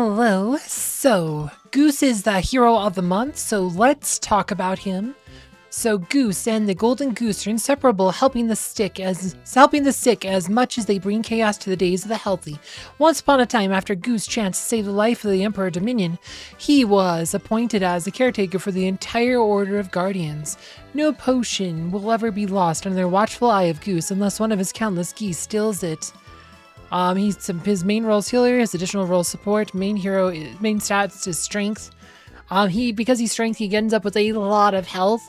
Hello. So, Goose is the hero of the month, so let's talk about him. So, Goose and the Golden Goose are inseparable, helping the sick as much as they bring chaos to the days of the healthy. Once upon a time, after Goose chanced to save the life of the Emperor Dominion, he was appointed as the caretaker for the entire Order of Guardians. No potion will ever be lost under the watchful eye of Goose unless one of his countless geese steals it. His main role is healer, his additional role is support. Main stats is strength. Because he's strength, he ends up with a lot of health.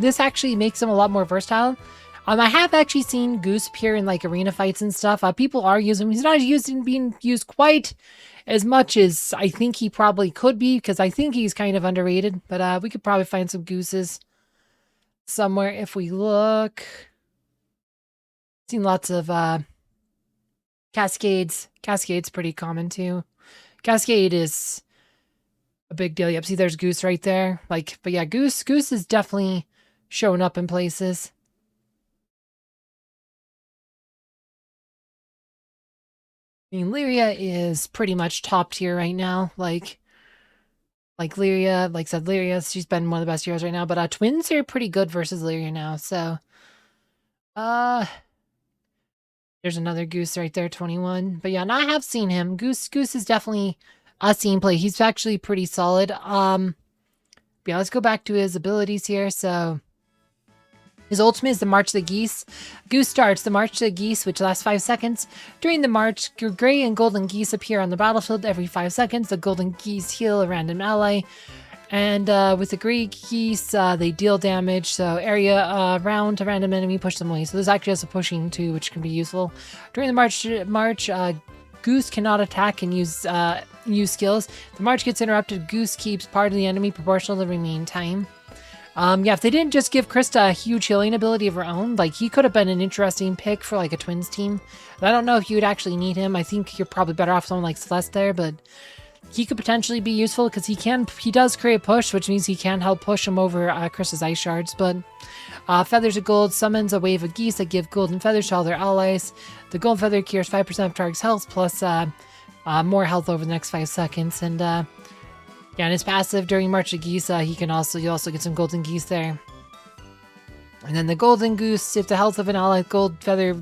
This actually makes him a lot more versatile. I have actually seen Goose appear in like arena fights and stuff. People are using him. He's not being used quite as much as I think he probably could be, because I think he's kind of underrated. But we could probably find some Gooses somewhere if we look. Seen lots of Cascades. Cascade's pretty common too. Cascade is a big deal. Yep, see there's Goose right there. But yeah, Goose is definitely showing up in places. I mean, Lyria is pretty much top tier right now. Like Lyria, like I said, Lyria, she's been one of the best heroes right now. But twins are pretty good versus Lyria now. So, there's another Goose right there, 21. But yeah, and I have seen him. Goose is definitely seen play. He's actually pretty solid. Yeah, let's go back to his abilities here. So his ultimate is the March of the Geese. Goose starts the March of the Geese, which lasts 5 seconds. During the march, gray and golden geese appear on the battlefield every 5 seconds. The golden geese heal a random ally. And with the gray geese, they deal damage. So area around a random enemy, push them away. So there's actually also pushing too, which can be useful. During the march, Goose cannot attack and use skills. The march gets interrupted. Goose keeps part of the enemy proportional to the remaining time. Yeah, if they didn't just give Krista a huge healing ability of her own, like he could have been an interesting pick for like a twins team. But I don't know if you would actually need him. I think you're probably better off someone like Celeste there, but he could potentially be useful because he does create push, which means he can help push him over Krista's ice shards. But Feathers of Gold summons a wave of geese that give golden feathers to all their allies. The gold feather cures 5% of target's health plus more health over the next 5 seconds. And yeah, and his passive during March of Geese, you also get some golden geese there. And then the Golden Goose, if the health of an ally gold feather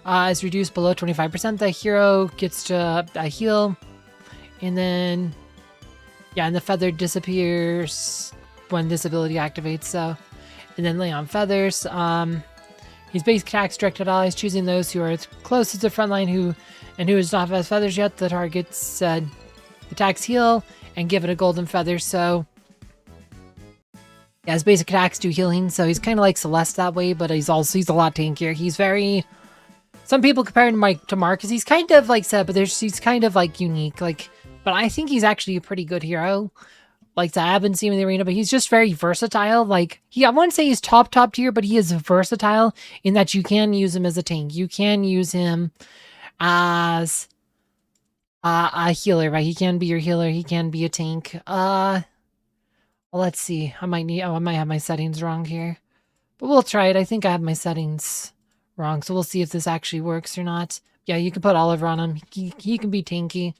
is reduced below 25%, the hero gets to heal. And then, yeah, and the feather disappears when this ability activates. So, and then lay on feathers. His base attacks directed allies, choosing those who are closest to the front line who does not have feathers yet. The target's attacks heal and give it a golden feather. So, yeah, his basic attacks do healing. So he's kind of like Celeste that way, but he's a lot tankier. He's very. Some people compare him to Mark because he's kind of like said, but he's kind of like unique. But I think he's actually a pretty good hero. Like, I haven't seen him in the arena, but he's just very versatile. I wouldn't say he's top tier, but he is versatile in that you can use him as a tank. You can use him as a healer, right? He can be your healer. He can be a tank. Well, let's see. I might have my settings wrong here, but we'll try it. I think I have my settings wrong, so we'll see if this actually works or not. Yeah, you can put Oliver on him. He can be tanky.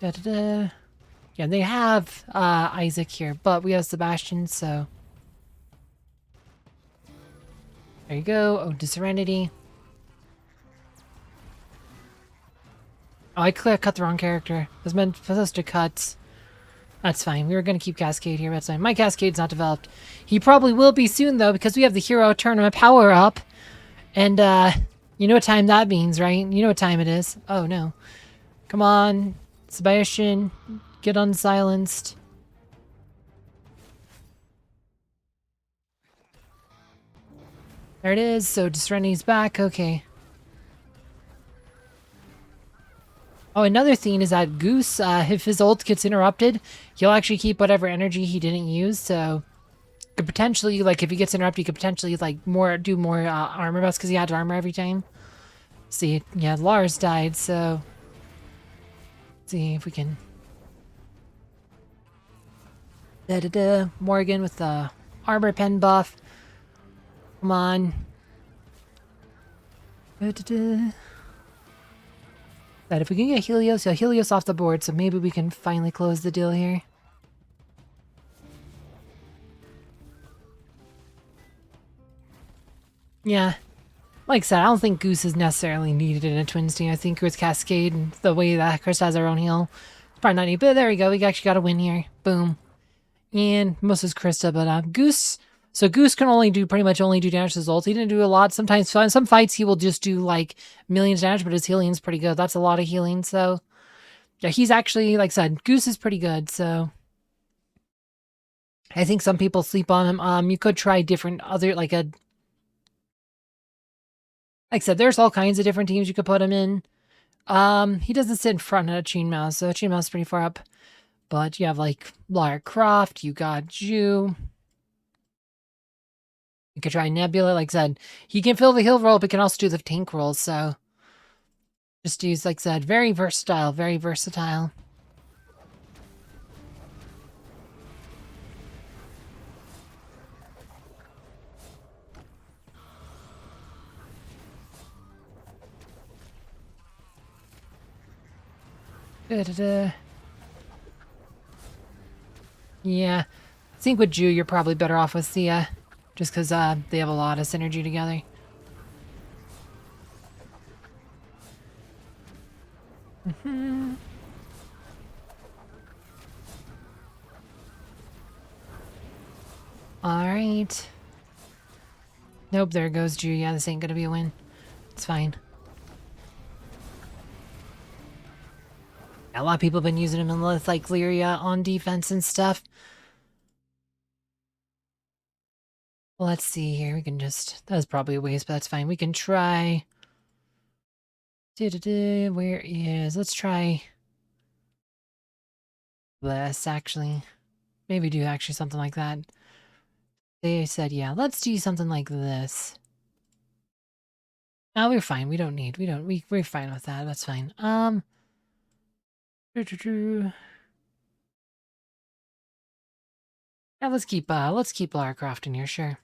Yeah, they have Isaac here, but we have Sebastian, so there you go. Oh, to Serenity. Oh, I cut the wrong character. I was supposed to cut. That's fine. We were going to keep Cascade here. That's fine. My Cascade's not developed. He probably will be soon, though, because we have the Hero Tournament power up. And, you know what time that means, right? You know what time it is. Oh, no. Come on, Sebastian. Get unsilenced. There it is. So, Serenity's back. Okay. Oh, another thing is that Goose, if his ult gets interrupted, he'll actually keep whatever energy he didn't use. So, could potentially, if he gets interrupted, he could potentially, do more armor buffs because he had armor every time. See, yeah, Lars died, so let's see if we can. Morgan with the armor pen buff. Come on. But if we can get Helios, yeah, Helios off the board, so maybe we can finally close the deal here. Yeah. Like I said, I don't think Goose is necessarily needed in a Twins team. I think with Cascade and the way that Chris has our own heal, probably not needed. But there we go. We actually got a win here. Boom. And most is Krista, but Goose. So Goose can pretty much only do damage to his ult. He didn't do a lot. Sometimes, some fights, he will just do like millions of damage, but his healing's pretty good. That's a lot of healing. So yeah, he's actually, like I said, Goose is pretty good. So I think some people sleep on him. You could try different other, like I said, there's all kinds of different teams you could put him in. He doesn't sit in front of Chainmail, so Chainmail's pretty far up. But you have like Lara Croft, you got Jew. You could try Nebula, like I said. He can fill the heal role, but can also do the tank role, so just use, like I said, very versatile, very versatile. Yeah, I think with Jew, you're probably better off with Sia, just because they have a lot of synergy together. All right. Nope, there goes Jew. Yeah, this ain't gonna be a win. It's fine. A lot of people have been using him in like Lyria on defense and stuff. Well, let's see here. We can just... That was probably a waste, but that's fine. We can try... Where is... Let's try... this, actually. Maybe do actually something like that. They said, yeah, let's do something like this. No, we're fine. We don't need... We're fine with that. That's fine. Yeah, let's keep Lara Croft in here, sure.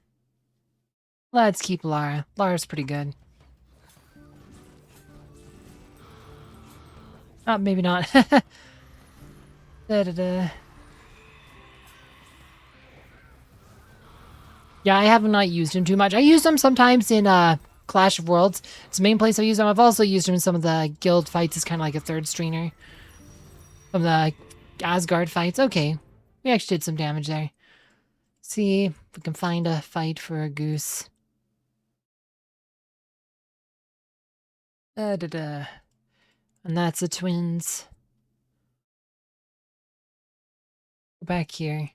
Let's keep Lara. Lara's pretty good. Oh, maybe not. Yeah, I have not used him too much. I use him sometimes in Clash of Worlds. It's the main place I use him. I've also used him in some of the guild fights as kind of like a third stringer. From the Asgard fights. Okay, we actually did some damage there. See if we can find a fight for a Goose. And that's the Twins. Go back here.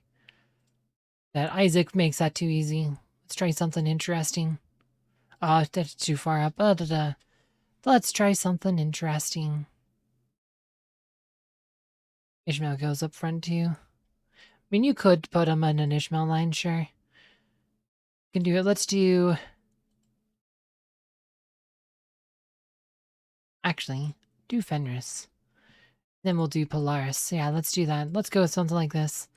That Isaac makes that too easy. Let's try something interesting. Oh, that's too far up. Let's try something interesting. Ishmael goes up front too. I mean, you could put him in an Ishmael line, sure. You can do it. Let's do... Actually, do Fenris. Then we'll do Polaris. Yeah, let's do that. Let's go with something like this.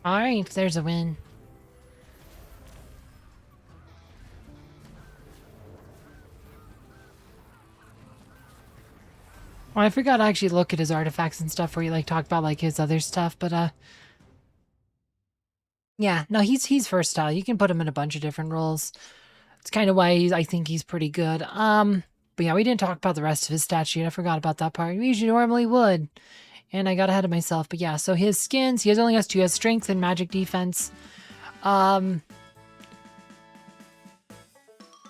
Alright, there's a win. Well, I forgot to actually look at his artifacts and stuff where he like talked about like his other stuff, but yeah, no, he's versatile. You can put him in a bunch of different roles. It's kind of why I think he's pretty good. But yeah, we didn't talk about the rest of his stat sheet. I forgot about that part. We usually normally would. And I got ahead of myself. But yeah, so his skins, he only has two. He has strength and magic defense.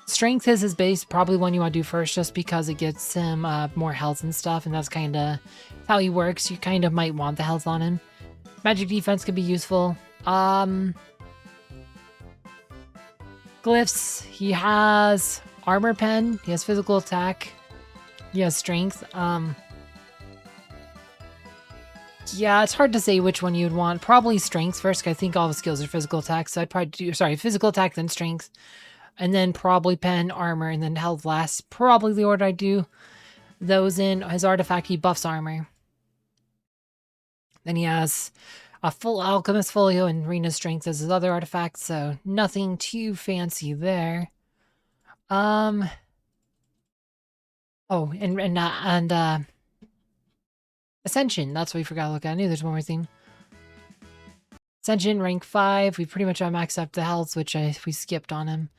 Strength is his base, probably one you want to do first just because it gets him more health and stuff. And that's kind of how he works. You kind of might want the health on him. Magic defense could be useful. Glyphs, he has armor pen, he has physical attack, he has strength. Yeah, it's hard to say which one you'd want. Probably strength first, because I think all the skills are physical attack, so I'd probably do, sorry, physical attack then strength. and then probably pen, armor, and then health last. Probably the order I do those in. His artifact, he buffs armor. Then he has a full Alchemist Folio and Rena's Strength as his other artifacts, so nothing too fancy there. Oh, and Ascension. That's what we forgot to look at. I knew there's one more thing. Ascension, rank 5. We pretty much maxed up the health, which we skipped on him.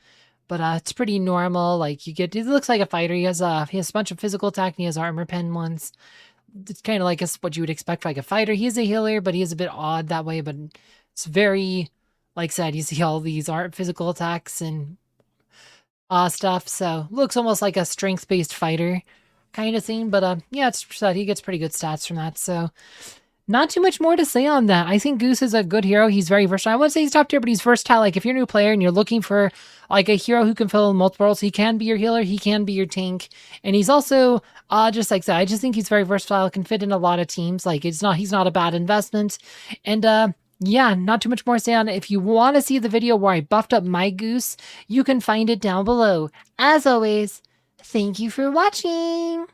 But it's pretty normal. Like, it looks like a fighter. He has a bunch of physical attack, and he has armor pen ones. It's kind of like what you would expect for like a fighter. He is a healer, but he is a bit odd that way. But it's very, like I said, you see all these physical attacks and stuff. So looks almost like a strength-based fighter kind of thing. But yeah, it's sad. He gets pretty good stats from that. So not too much more to say on that. I think Goose is a good hero. He's very versatile. I wouldn't say he's top tier, but he's versatile. Like, if you're a new player and you're looking for, like, a hero who can fill multiple roles, he can be your healer, he can be your tank. And he's also, just like that, I just think he's very versatile, can fit in a lot of teams. Like, he's not a bad investment. And, yeah, not too much more to say on it. If you want to see the video where I buffed up my Goose, you can find it down below. As always, thank you for watching.